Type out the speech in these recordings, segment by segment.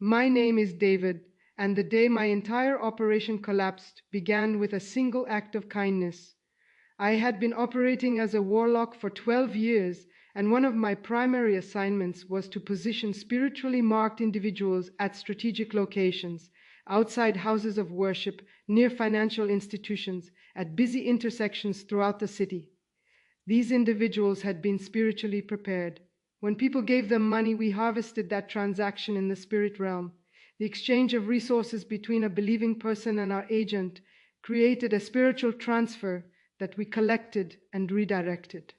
My name is David, and the day my entire operation collapsed began with a single act of kindness. I had been operating as a warlock for 12 years, and one of my primary assignments was to position spiritually marked individuals at strategic locations, outside houses of worship, near financial institutions, at busy intersections throughout the city. These individuals had been spiritually prepared. When people gave them money, we harvested that transaction in the spirit realm. The exchange of resources between a believing person and our agent created a spiritual transfer that we collected and redirected.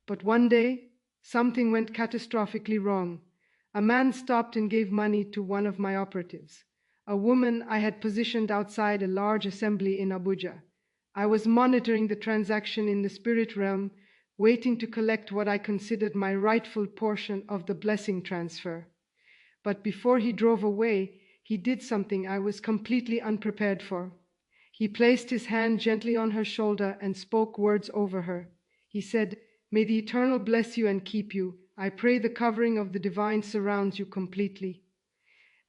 But one day, something went catastrophically wrong. A man stopped and gave money to one of my operatives, a woman I had positioned outside a large assembly in Abuja. I was monitoring the transaction in the spirit realm, waiting to collect what I considered my rightful portion of the blessing transfer. But before he drove away, he did something I was completely unprepared for. He placed his hand gently on her shoulder and spoke words over her. He said, "May the Eternal bless you and keep you. I pray the covering of the divine surrounds you completely."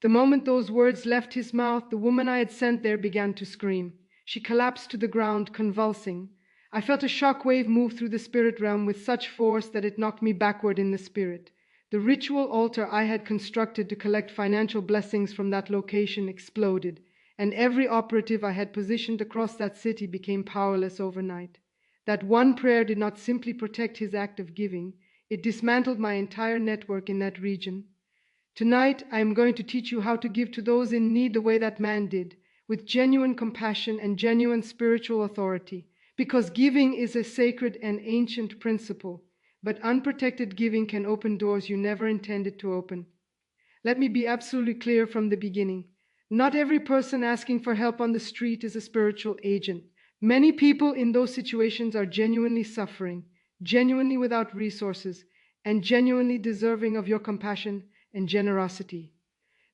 The moment those words left his mouth, the woman I had sent there began to scream. She collapsed to the ground, convulsing. I felt a shock wave move through the spirit realm with such force that it knocked me backward in the spirit. The ritual altar I had constructed to collect financial blessings from that location exploded, and every operative I had positioned across that city became powerless overnight. That one prayer did not simply protect his act of giving, it dismantled my entire network in that region. Tonight, I am going to teach you how to give to those in need the way that man did, with genuine compassion and genuine spiritual authority, because giving is a sacred and ancient principle, but unprotected giving can open doors you never intended to open. Let me be absolutely clear from the beginning. Not every person asking for help on the street is a spiritual agent. Many people in those situations are genuinely suffering, genuinely without resources, and genuinely deserving of your compassion and generosity.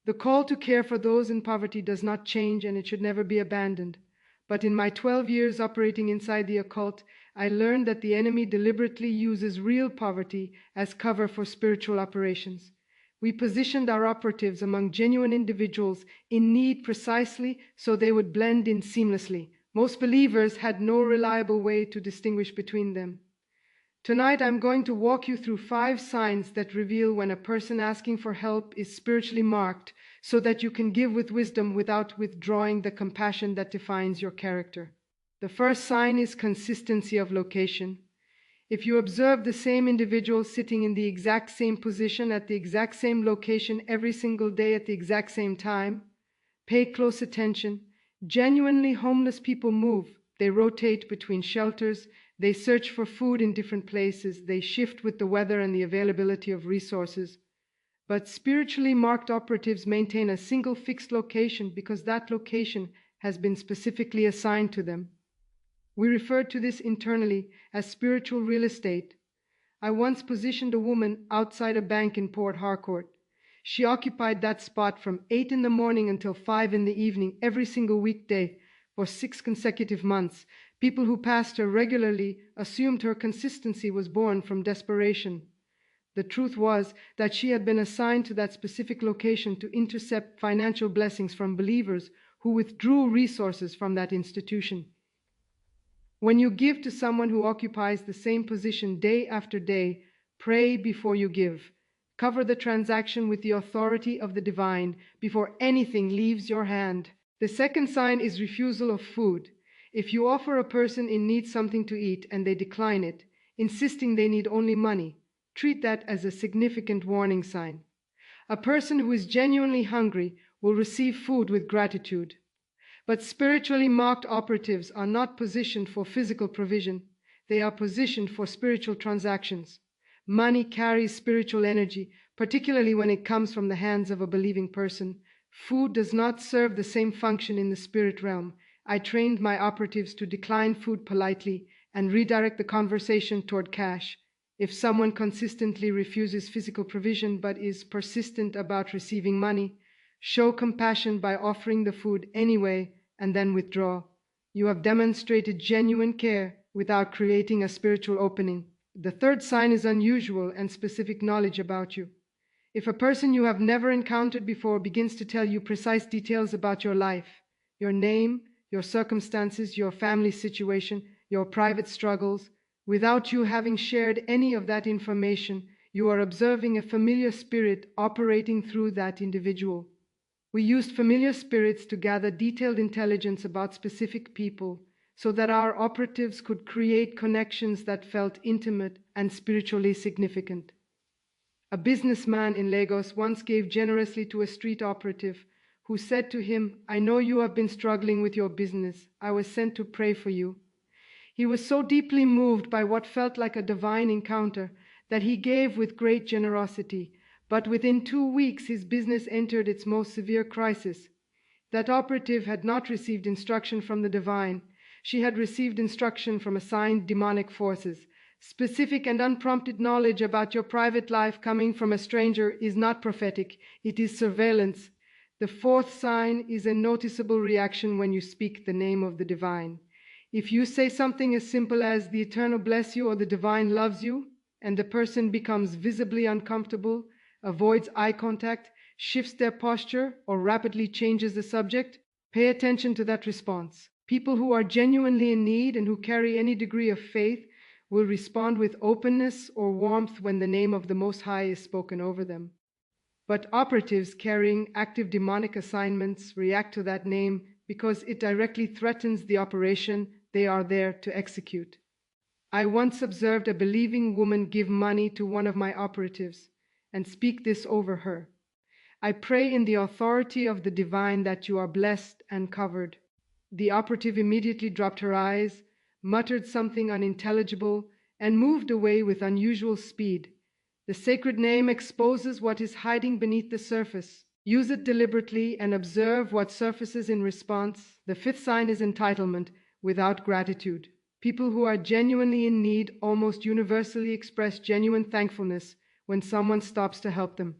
The call to care for those in poverty does not change, and it should never be abandoned. But in my 12 years operating inside the occult, I learned that the enemy deliberately uses real poverty as cover for spiritual operations. We positioned our operatives among genuine individuals in need precisely so they would blend in seamlessly. Most believers had no reliable way to distinguish between them. Tonight I'm going to walk you through 5 signs that reveal when a person asking for help is spiritually marked, so that you can give with wisdom without withdrawing the compassion that defines your character. The first sign is consistency of location. If you observe the same individual sitting in the exact same position at the exact same location every single day at the exact same time, pay close attention. Genuinely homeless people move. They rotate between shelters. They search for food in different places. They shift with the weather and the availability of resources. But spiritually marked operatives maintain a single fixed location because that location has been specifically assigned to them. We refer to this internally as spiritual real estate. I once positioned a woman outside a bank in Port Harcourt. She occupied that spot from 8 in the morning until 5 in the evening every single weekday for 6 consecutive months. People who passed her regularly assumed her consistency was born from desperation. The truth was that she had been assigned to that specific location to intercept financial blessings from believers who withdrew resources from that institution. When you give to someone who occupies the same position day after day, pray before you give. Cover the transaction with the authority of the divine before anything leaves your hand. The second sign is refusal of food. If you offer a person in need something to eat and they decline it, insisting they need only money, treat that as a significant warning sign. A person who is genuinely hungry will receive food with gratitude. But spiritually marked operatives are not positioned for physical provision. They are positioned for spiritual transactions. Money carries spiritual energy, particularly when it comes from the hands of a believing person. Food does not serve the same function in the spirit realm. I trained my operatives to decline food politely and redirect the conversation toward cash. If someone consistently refuses physical provision but is persistent about receiving money, show compassion by offering the food anyway and then withdraw. You have demonstrated genuine care without creating a spiritual opening. The third sign is unusual and specific knowledge about you. If a person you have never encountered before begins to tell you precise details about your life, your name, your circumstances, your family situation, your private struggles, without you having shared any of that information, you are observing a familiar spirit operating through that individual. We used familiar spirits to gather detailed intelligence about specific people so that our operatives could create connections that felt intimate and spiritually significant. A businessman in Lagos once gave generously to a street operative who said to him, "I know you have been struggling with your business. I was sent to pray for you." He was so deeply moved by what felt like a divine encounter that he gave with great generosity, but within 2 weeks his business entered its most severe crisis. That operative had not received instruction from the divine. She had received instruction from assigned demonic forces. Specific and unprompted knowledge about your private life coming from a stranger is not prophetic, it is surveillance. The fourth sign is a noticeable reaction when you speak the name of the divine. If you say something as simple as "the Eternal bless you" or "the divine loves you," and the person becomes visibly uncomfortable, avoids eye contact, shifts their posture, or rapidly changes the subject, pay attention to that response. People who are genuinely in need and who carry any degree of faith will respond with openness or warmth when the name of the Most High is spoken over them. But operatives carrying active demonic assignments react to that name because it directly threatens the operation they are there to execute. I once observed a believing woman give money to one of my operatives and speak this over her: "I pray in the authority of the divine that you are blessed and covered." The operative immediately dropped her eyes, muttered something unintelligible, and moved away with unusual speed. The sacred name exposes what is hiding beneath the surface. Use it deliberately and observe what surfaces in response. The fifth sign is entitlement without gratitude. People who are genuinely in need almost universally express genuine thankfulness when someone stops to help them.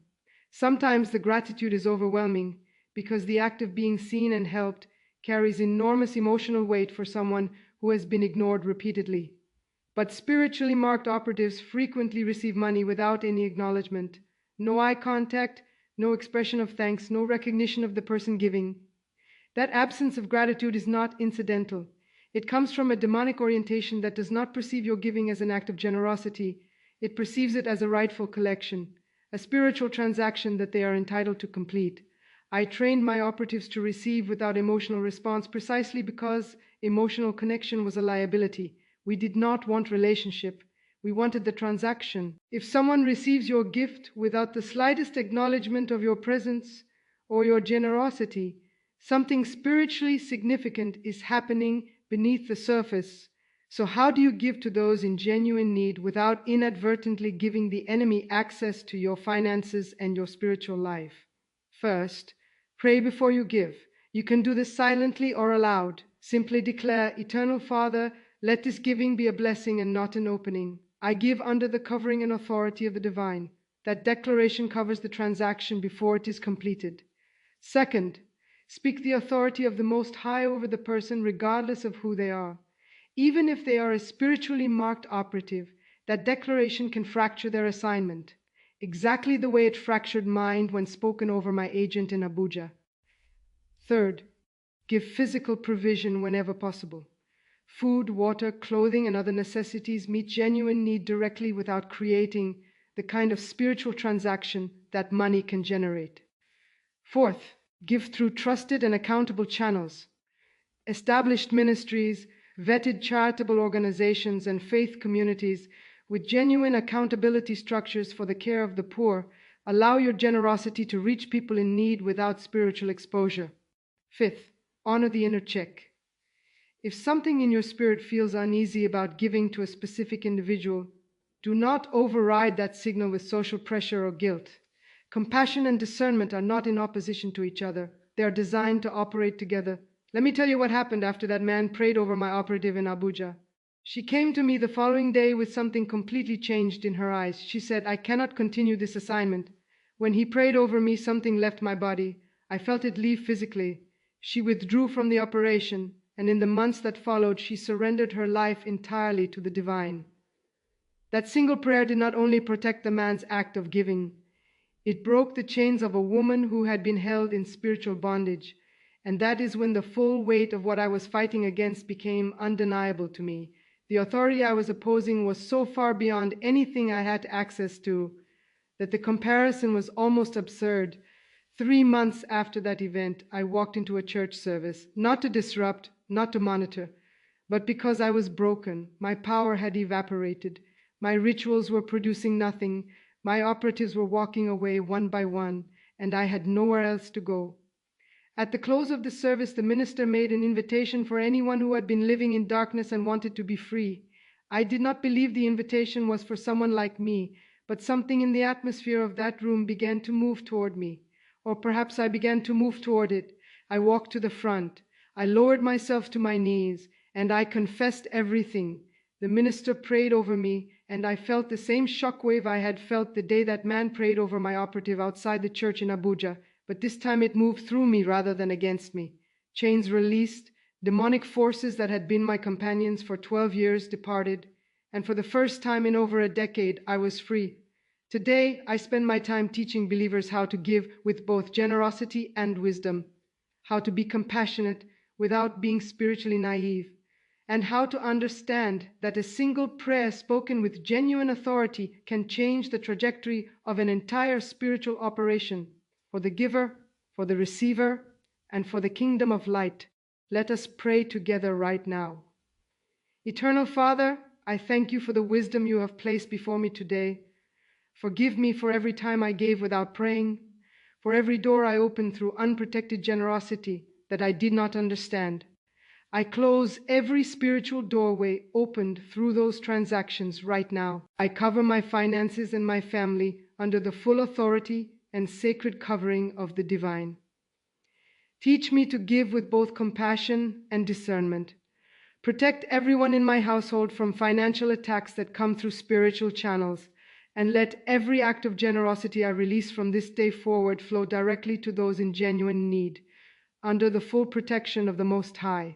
Sometimes the gratitude is overwhelming because the act of being seen and helped carries enormous emotional weight for someone who has been ignored repeatedly. But spiritually marked operatives frequently receive money without any acknowledgement. No eye contact, no expression of thanks, no recognition of the person giving. That absence of gratitude is not incidental. It comes from a demonic orientation that does not perceive your giving as an act of generosity. It perceives it as a rightful collection, a spiritual transaction that they are entitled to complete. I trained my operatives to receive without emotional response precisely because emotional connection was a liability. We did not want relationship. We wanted the transaction. If someone receives your gift without the slightest acknowledgement of your presence or your generosity, something spiritually significant is happening beneath the surface. So how do you give to those in genuine need without inadvertently giving the enemy access to your finances and your spiritual life? First, pray before you give. You can do this silently or aloud. Simply declare, "Eternal Father, let this giving be a blessing and not an opening. I give under the covering and authority of the divine." That declaration covers the transaction before it is completed. Second, speak the authority of the Most High over the person regardless of who they are. Even if they are a spiritually marked operative, that declaration can fracture their assignment, exactly the way it fractured mine when spoken over my agent in Abuja. Third, give physical provision whenever possible. Food, water, clothing, and other necessities meet genuine need directly without creating the kind of spiritual transaction that money can generate. Fourth, give through trusted and accountable channels. Established ministries, vetted charitable organizations, and faith communities with genuine accountability structures for the care of the poor allow your generosity to reach people in need without spiritual exposure. Fifth, honor the inner check. If something in your spirit feels uneasy about giving to a specific individual, do not override that signal with social pressure or guilt. Compassion and discernment are not in opposition to each other. They are designed to operate together. Let me tell you what happened after that man prayed over my operative in Abuja. She came to me the following day with something completely changed in her eyes. She said, "I cannot continue this assignment. When he prayed over me, something left my body. I felt it leave physically." She withdrew from the operation, and in the months that followed, she surrendered her life entirely to the divine. That single prayer did not only protect the man's act of giving, It broke the chains of a woman who had been held in spiritual bondage, and that is when the full weight of what I was fighting against became undeniable to me. The authority I was opposing was so far beyond anything I had access to that the comparison was almost absurd. 3 months after that event, I walked into a church service, not to disrupt, not to monitor, but because I was broken. My power had evaporated. My rituals were producing nothing. My operatives were walking away one by one, and I had nowhere else to go. At the close of the service, the minister made an invitation for anyone who had been living in darkness and wanted to be free. I did not believe the invitation was for someone like me, but something in the atmosphere of that room began to move toward me. Or perhaps I began to move toward it. I walked to the front. I lowered myself to my knees, and I confessed everything. The minister prayed over me, and I felt the same shockwave I had felt the day that man prayed over my operative outside the church in Abuja, but this time it moved through me rather than against me. Chains released, demonic forces that had been my companions for 12 years departed, and for the first time in over a decade, I was free. Today, I spend my time teaching believers how to give with both generosity and wisdom, how to be compassionate without being spiritually naive, and how to understand that a single prayer spoken with genuine authority can change the trajectory of an entire spiritual operation. For the giver, for the receiver, and for the kingdom of light, let us pray together right now. Eternal Father, I thank you for the wisdom you have placed before me today. Forgive me for every time I gave without praying, for every door I opened through unprotected generosity that I did not understand. I close every spiritual doorway opened through those transactions right now. I cover my finances and my family under the full authority and sacred covering of the divine. Teach me to give with both compassion and discernment. Protect everyone in my household from financial attacks that come through spiritual channels, and let every act of generosity I release from this day forward flow directly to those in genuine need, under the full protection of the Most High.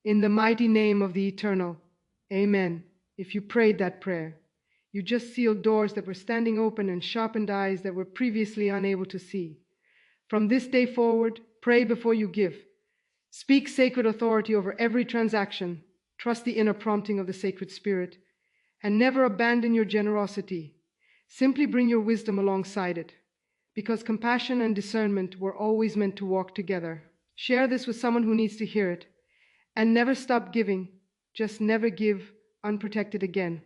In the mighty name of the Eternal. Amen. If you prayed that prayer, you just sealed doors that were standing open and sharpened eyes that were previously unable to see. From this day forward, pray before you give. Speak sacred authority over every transaction. Trust the inner prompting of the sacred spirit, and never abandon your generosity. Simply bring your wisdom alongside it, because compassion and discernment were always meant to walk together. Share this with someone who needs to hear it, and never stop giving. Just never give unprotected again.